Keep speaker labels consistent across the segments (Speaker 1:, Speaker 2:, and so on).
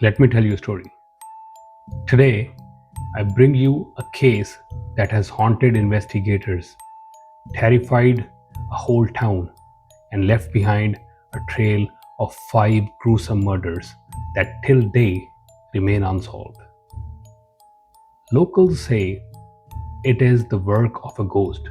Speaker 1: Let me tell you a story. Today, I bring you a case that has haunted investigators, terrified a whole town, and left behind a trail of 5 gruesome murders that till date remain unsolved. Locals say it is the work of a ghost,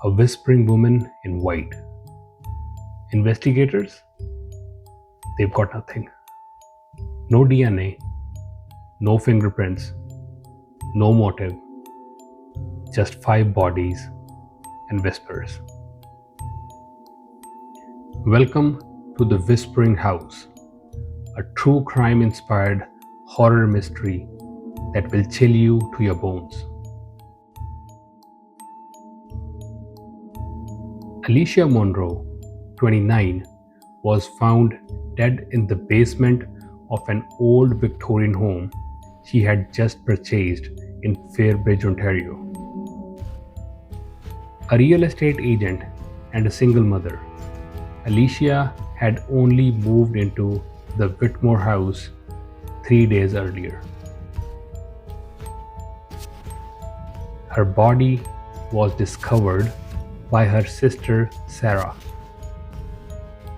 Speaker 1: a whispering woman in white. Investigators, they've got nothing. No DNA, no fingerprints, no motive, just 5 bodies and whispers. Welcome to the Whispering House, a true crime inspired horror mystery that will chill you to your bones. Alicia Monroe, 29, was found dead in the basement of an old Victorian home she had just purchased in Fairbridge, Ontario. A real estate agent and a single mother, Alicia had only moved into the Whitmore house 3 days earlier. Her body was discovered by her sister Sarah.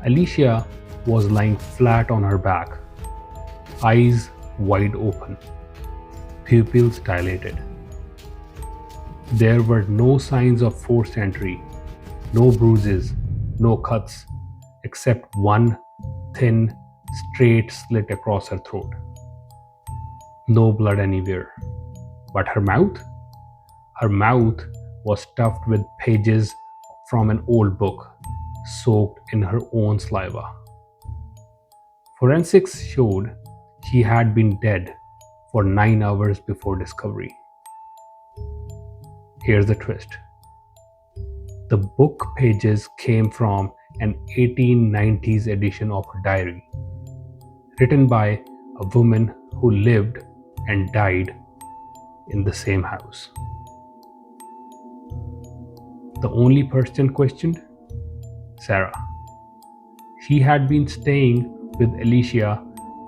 Speaker 1: Alicia was lying flat on her back, eyes wide open, pupils dilated. There were no signs of forced entry, no bruises, no cuts, except one thin, straight slit across her throat. No blood anywhere. But her mouth? Her mouth was stuffed with pages from an old book, soaked in her own saliva. Forensics showed she had been dead for 9 hours before discovery. Here's the twist. The book pages came from an 1890s edition of her diary, written by a woman who lived and died in the same house. The only person questioned? Sarah. She had been staying with Alicia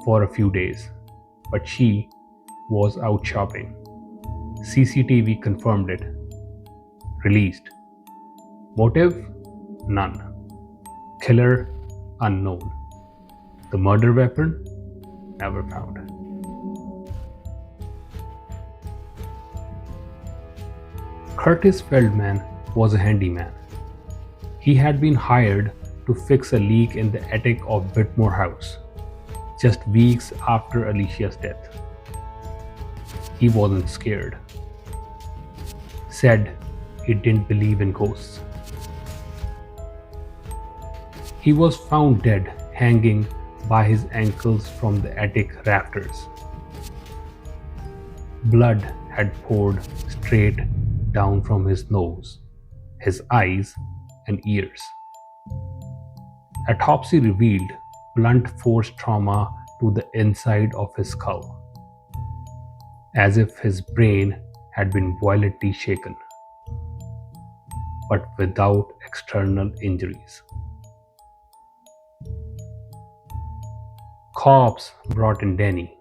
Speaker 1: for a few days, but she was out shopping. CCTV confirmed it. Released. Motive? None. Killer? Unknown. The murder weapon? Never found. Curtis Feldman was a handyman. He had been hired to fix a leak in the attic of Whitmore House, just weeks after Alicia's death. He wasn't scared. Said he didn't believe in ghosts. He was found dead, hanging by his ankles from the attic rafters. Blood had poured straight down from his nose, his eyes, and ears. Autopsy revealed blunt force trauma to the inside of his skull, as if his brain had been violently shaken, but without external injuries. Cops brought in Danny,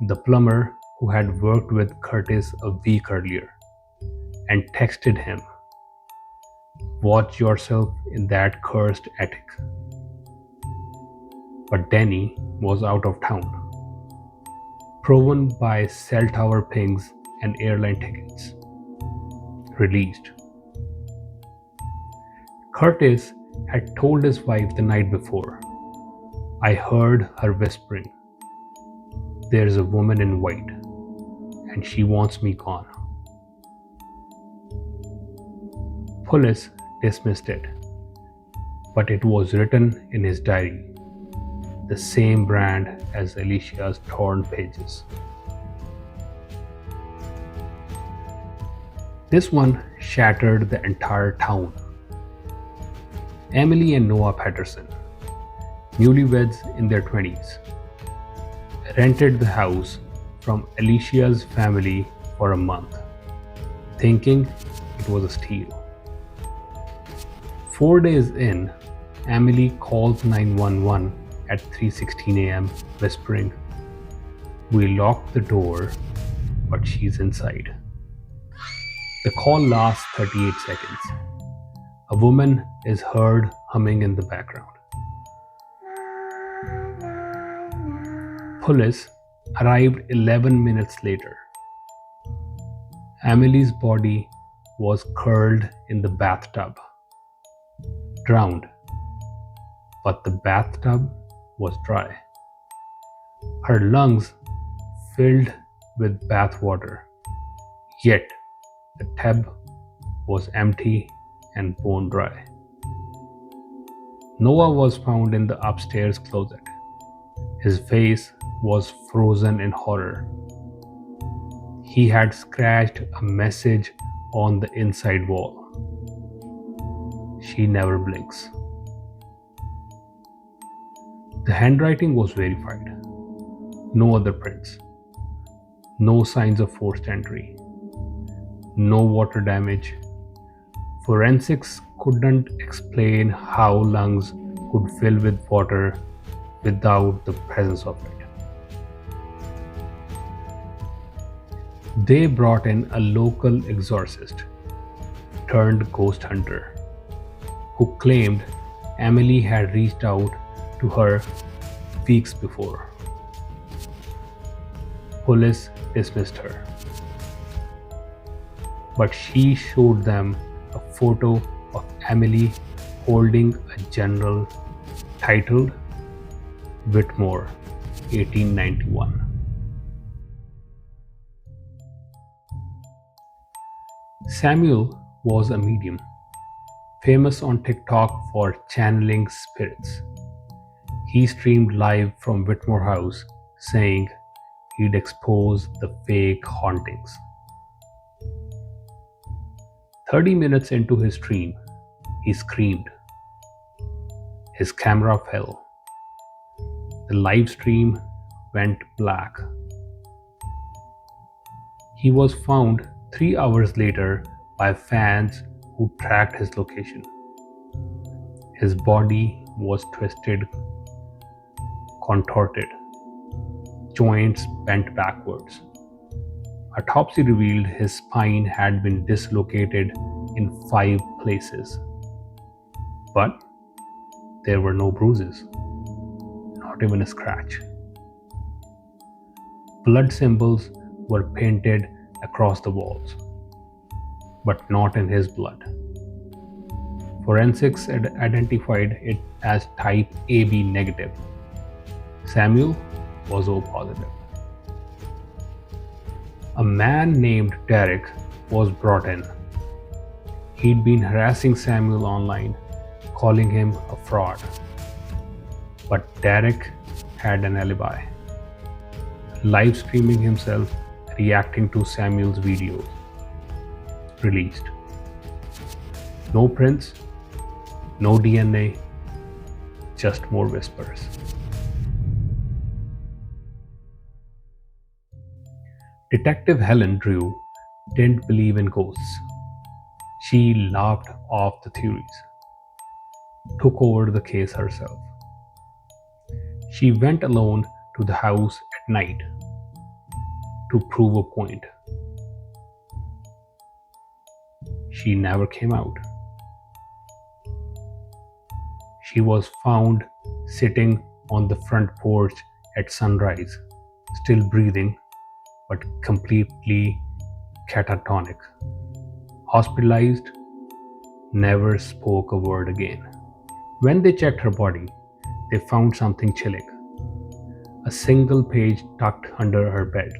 Speaker 1: the plumber who had worked with Curtis a week earlier, and texted him, "Watch yourself in that cursed attic." But Danny was out of town, proven by cell tower pings and airline tickets. Released. Curtis had told his wife the night before, "I heard her whispering. There's a woman in white, and she wants me gone." Police dismissed it, but it was written in his diary, the same brand as Alicia's torn pages. This one shattered the entire town. Emily and Noah Patterson, newlyweds in their 20s, rented the house from Alicia's family for a month, thinking it was a steal. 4 days in, Emily calls 911 at 3:16 a.m., whispering, "We locked the door, but she's inside." The call lasts 38 seconds. A woman is heard humming in the background. Police arrived 11 minutes later. Emily's body was curled in the bathtub, drowned, but the bathtub was dry. Her lungs filled with bath water, yet the tub was empty and bone dry. Noah was found in the upstairs closet. His face was frozen in horror. He had scratched a message on the inside wall. She never blinks. The handwriting was verified. No other prints. No signs of forced entry. No water damage. Forensics couldn't explain how lungs could fill with water without the presence of it. They brought in a local exorcist turned ghost hunter who claimed Emily had reached out to her weeks before. Police dismissed her, but she showed them a photo of Emily holding a journal titled Whitmore, 1891. Samuel was a medium, famous on TikTok for channeling spirits. He streamed live from Whitmore House, saying he'd expose the fake hauntings. 30 minutes into his stream, he screamed. His camera fell. The live stream went black. He was found 3 hours later by fans who tracked his location. His body was twisted, contorted, joints bent backwards. Autopsy revealed his spine had been dislocated in 5 places. But there were no bruises, not even a scratch. Blood symbols were painted across the walls, but not in his blood. Forensics had identified it as type AB negative. Samuel was O positive. A man named Derek was brought in. He'd been harassing Samuel online, calling him a fraud. But Derek had an alibi, live streaming himself reacting to Samuel's videos. Released. No prints, no DNA, just more whispers. Detective Helen Drew didn't believe in ghosts. She laughed off the theories, took over the case herself. She went alone to the house at night to prove a point. She never came out. She was found sitting on the front porch at sunrise, still breathing, but completely catatonic. Hospitalized, never spoke a word again. When they checked her body, they found something chilling. A single page tucked under her belt.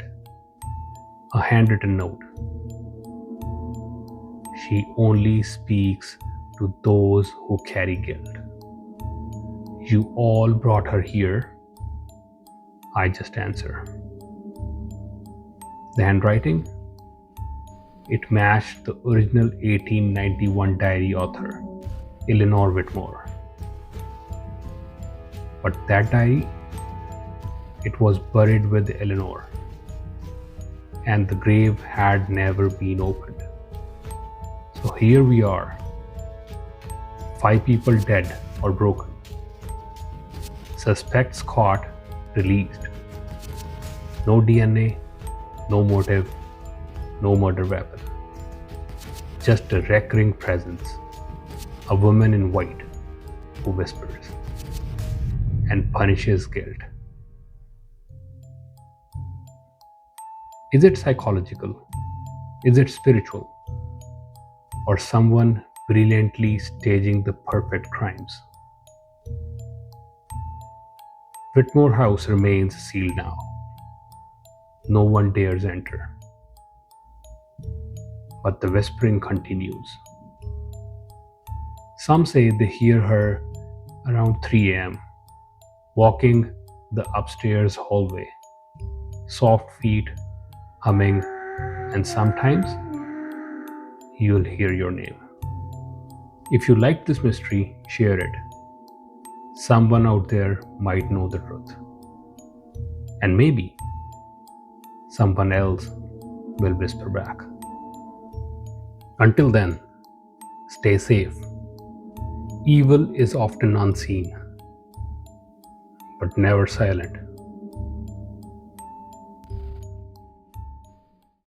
Speaker 1: A handwritten note. She only speaks to those who carry guilt. You all brought her here. I just answer. The handwriting? It matched the original 1891 diary author, Eleanor Whitmore. But that diary, it was buried with Eleanor, and the grave had never been opened. So here we are, 5 people dead or broken. Suspects caught, released. No DNA, no motive, no murder weapon. Just a recurring presence. A woman in white who whispers and punishes guilt. Is it psychological? Is it spiritual? Or someone brilliantly staging the perfect crimes? Whitmore House remains sealed now. No one dares enter. But the whispering continues. Some say they hear her around 3 a.m., walking the upstairs hallway, soft feet humming, and sometimes you'll hear your name. If you like this mystery, share it. Someone out there might know the truth. And maybe someone else will whisper back. Until then, stay safe. Evil is often unseen, but never silent.